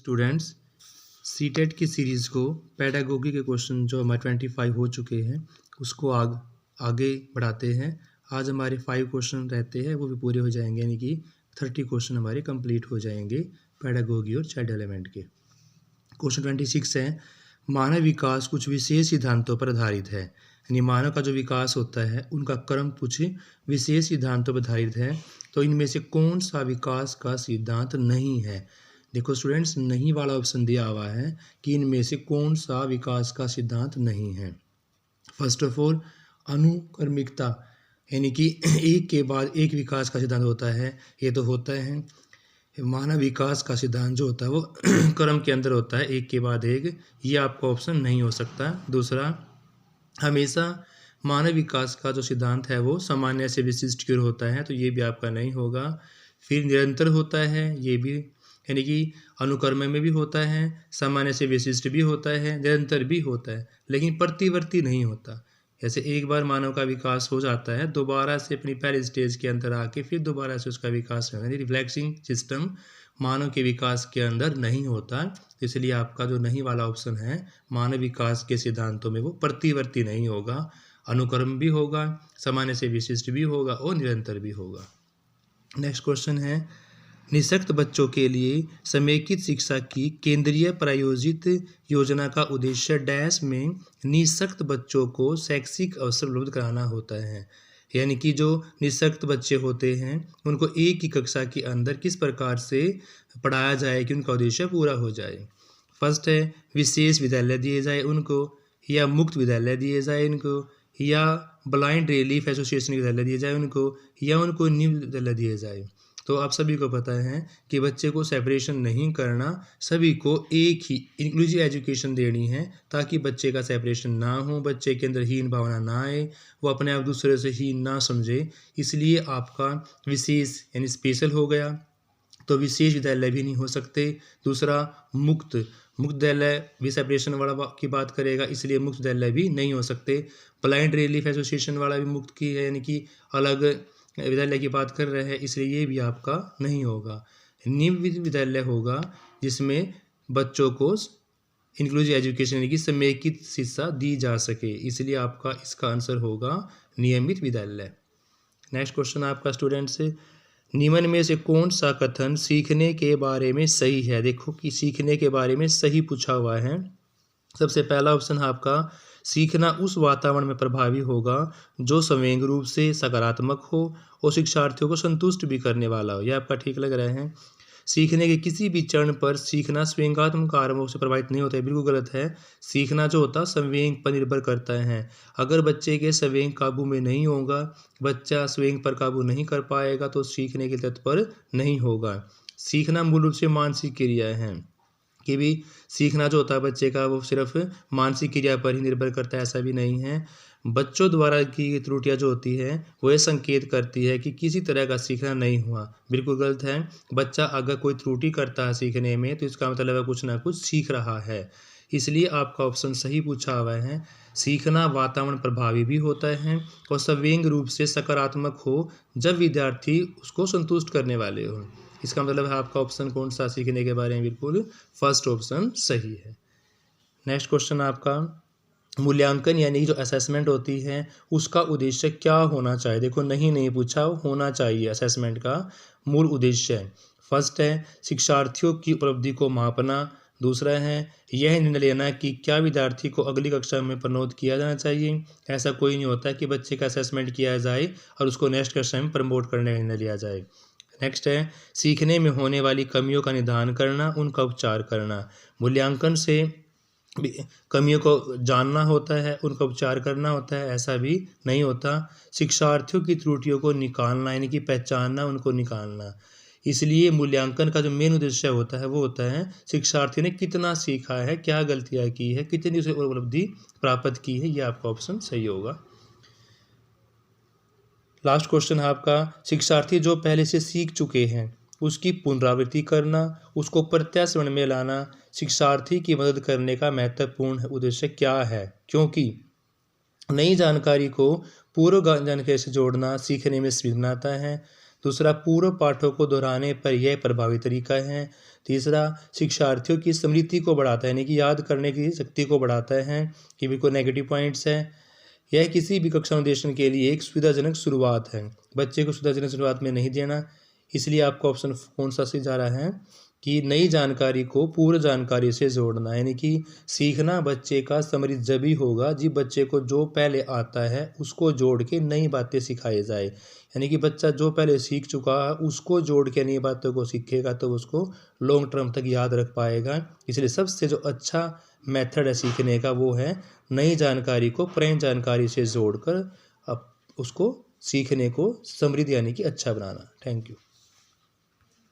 Students, CTET की series को pedagogy के क्वेश्चन जो हमारे 25 हो चुके हैं उसको आगे बढ़ाते हैं। आज हमारे 5 क्वेश्चन रहते हैं, वो भी पूरे हो जाएंगे, यानी कि 30 क्वेश्चन हमारे कंप्लीट हो जाएंगे पेडागोगी और चाइल्ड एलिमेंट के। क्वेश्चन 26 है, मानव विकास कुछ विशेष सिद्धांतों पर आधारित है। यानी मानव का जो विकास होता है उनका क्रम कुछ विशेष सिद्धांतों पर आधारित है, तो इनमें से कौन सा विकास का सिद्धांत नहीं है। देखो स्टूडेंट्स, नहीं वाला ऑप्शन दिया हुआ है कि इनमें से कौन सा विकास का सिद्धांत नहीं है। फर्स्ट ऑफ ऑल, अनुक्रमिकता, यानी कि एक के बाद एक विकास का सिद्धांत होता है, ये तो होता है। मानव विकास का सिद्धांत जो होता है वो क्रम के अंदर होता है, एक के बाद एक, ये आपका ऑप्शन नहीं हो सकता। दूसरा, हमेशा मानव विकास का जो सिद्धांत है वो सामान्य से विशिष्ट की ओर होता है, तो ये भी आपका नहीं होगा। फिर निरंतर होता है, ये भी, यानी कि अनुक्रम में भी होता है, सामान्य से विशिष्ट भी होता है, निरंतर भी होता है, लेकिन प्रतिवर्ती नहीं होता। जैसे एक बार मानव का विकास हो जाता है, दोबारा से अपनी पहले स्टेज के अंदर आके फिर दोबारा से उसका विकास होगा, यानी रिफ्लेक्सिंग सिस्टम मानव के विकास के अंदर नहीं होता। इसलिए आपका जो नहीं वाला ऑप्शन है, मानव विकास के सिद्धांतों में वो प्रतिवर्ती नहीं होगा, अनुक्रम भी होगा, सामान्य से विशिष्ट भी होगा और निरंतर भी होगा। नेक्स्ट क्वेश्चन है, निःशक्त बच्चों के लिए समेकित शिक्षा की केंद्रीय प्रायोजित योजना का उद्देश्य डैश में निःशक्त बच्चों को शैक्षिक अवसर उपलब्ध कराना होता है। यानी कि जो निःशक्त बच्चे होते हैं उनको एक ही कक्षा के अंदर किस प्रकार से पढ़ाया जाए कि उनका उद्देश्य पूरा हो जाए। फर्स्ट है, विशेष विद्यालय दिए जाए उनको, या मुक्त विद्यालय दिए जाए इनको, या ब्लाइंड रिलीफ एसोसिएशन विद्यालय दिए जाए उनको, या उनको निम्न विद्यालय दिए जाए। तो आप सभी को पता है कि बच्चे को सेपरेशन नहीं करना, सभी को एक ही इंक्लूसिव एजुकेशन देनी है, ताकि बच्चे का सेपरेशन ना हो, बच्चे के अंदर हीन भावना ना आए, वो अपने आप दूसरे से हीन ना समझे। इसलिए आपका विशेष यानी स्पेशल हो गया, तो विशेष विद्यालय भी नहीं हो सकते। दूसरा, मुक्त विद्यालय भी सेपरेशन वाला की बात करेगा, इसलिए मुक्त विद्यालय भी नहीं हो सकते। ब्लाइंड रिलीफ एसोसिएशन वाला भी मुक्त की है, यानी कि अलग विद्यालय की बात कर रहे हैं, इसलिए ये भी आपका नहीं होगा। निम्न विद्यालय होगा जिसमें बच्चों को इंक्लूसिव एजुकेशन यानी कि समेकित शिक्षा दी जा सके, इसलिए आपका इसका आंसर होगा नियमित विद्यालय। नेक्स्ट क्वेश्चन आपका स्टूडेंट से, निम्न में से कौन सा कथन सीखने के बारे में सही है। देखो कि सीखने के बारे में सही पूछा हुआ है। सबसे पहला ऑप्शन है आपका, सीखना उस वातावरण में प्रभावी होगा जो संवेग रूप से सकारात्मक हो और शिक्षार्थियों को संतुष्ट भी करने वाला हो। यह आपका ठीक लग रहा है। सीखने के किसी भी चरण पर सीखना संवेगात्मक कारणों से प्रभावित नहीं होता है, बिल्कुल गलत है। सीखना जो होता है संवेग पर निर्भर करता है। अगर बच्चे के संवेग काबू में नहीं होगा, बच्चा संवेग पर काबू नहीं कर पाएगा, तो सीखने के तत्पर नहीं होगा। सीखना मूल रूप से मानसिक क्रिया है कि भी सीखना जो होता है बच्चे का वो सिर्फ मानसिक क्रिया पर ही निर्भर करता है, ऐसा भी नहीं है। बच्चों द्वारा की त्रुटियां जो होती है वो ये संकेत करती है कि किसी तरह का सीखना नहीं हुआ, बिल्कुल गलत है। बच्चा अगर कोई त्रुटि करता है सीखने में, तो इसका मतलब है कुछ ना कुछ सीख रहा है, इसलिए आपका ऑप्शन सही पूछा हुआ है। सीखना वातावरण प्रभावी भी होता है और संवेग रूप से सकारात्मक हो जब विद्यार्थी उसको संतुष्ट करने वाले हो। इसका मतलब है आपका ऑप्शन कौन सा सीखने के बारे में, बिल्कुल फर्स्ट ऑप्शन सही है। नेक्स्ट क्वेश्चन आपका, मूल्यांकन यानी जो असेसमेंट होती है उसका उद्देश्य क्या होना चाहिए। देखो नहीं पूछा, होना चाहिए असेसमेंट का मूल उद्देश्य। फर्स्ट है, शिक्षार्थियों की उपलब्धि को मापना। दूसरा है, यह निर्णय लेना कि क्या विद्यार्थी को अगली कक्षा में प्रमोट किया जाना चाहिए। ऐसा कोई नहीं होता कि बच्चे का असेसमेंट किया जाए और उसको नेक्स्ट कक्षा में प्रमोट करने का निर्णय लिया जाए। नेक्स्ट है, सीखने में होने वाली कमियों का निदान करना, उनका उपचार करना। मूल्यांकन से कमियों को जानना होता है, उनका उपचार करना होता है, ऐसा भी नहीं होता। शिक्षार्थियों की त्रुटियों को निकालना यानी कि पहचानना, उनको निकालना। इसलिए मूल्यांकन का जो मेन उद्देश्य होता है वो होता है शिक्षार्थी ने कितना सीखा है, क्या गलतियाँ की है, कितनी उसे उपलब्धि प्राप्त की है। ये आपका ऑप्शन सही होगा। लास्ट क्वेश्चन है आपका, शिक्षार्थी जो पहले से सीख चुके हैं उसकी पुनरावृत्ति करना, उसको प्रत्यास्मरण में लाना शिक्षार्थी की मदद करने का महत्वपूर्ण उद्देश्य क्या है। क्योंकि नई जानकारी को पूर्व जानकारी से जोड़ना सीखने में सुविधा आता है। दूसरा, पूर्व पाठों को दोहराने पर यह प्रभावी तरीका है। तीसरा, शिक्षार्थियों की स्मृति को बढ़ाता है, यानी कि याद करने की शक्ति को बढ़ाता है। ये भी कोई नेगेटिव पॉइंट्स है। यह किसी भी कक्षा अनुदेशन के लिए एक सुविधाजनक शुरुआत है। बच्चे को सुविधाजनक शुरुआत में नहीं देना, इसलिए आपका ऑप्शन कौन सा सही जा रहा है कि नई जानकारी को पूर्व जानकारी से जोड़ना, यानी कि सीखना बच्चे का समृद्ध जब ही होगा जब बच्चे को जो पहले आता है उसको जोड़ के नई बातें सिखाई जाए। यानी कि बच्चा जो पहले सीख चुका है उसको जोड़ के नई बातों को सीखेगा तो उसको लॉन्ग टर्म तक याद रख पाएगा। इसलिए सबसे जो अच्छा मेथड है सीखने का वो है नई जानकारी को पुरानी जानकारी से जोड़कर अब उसको सीखने को समृद्ध यानी कि अच्छा बनाना। Thank you.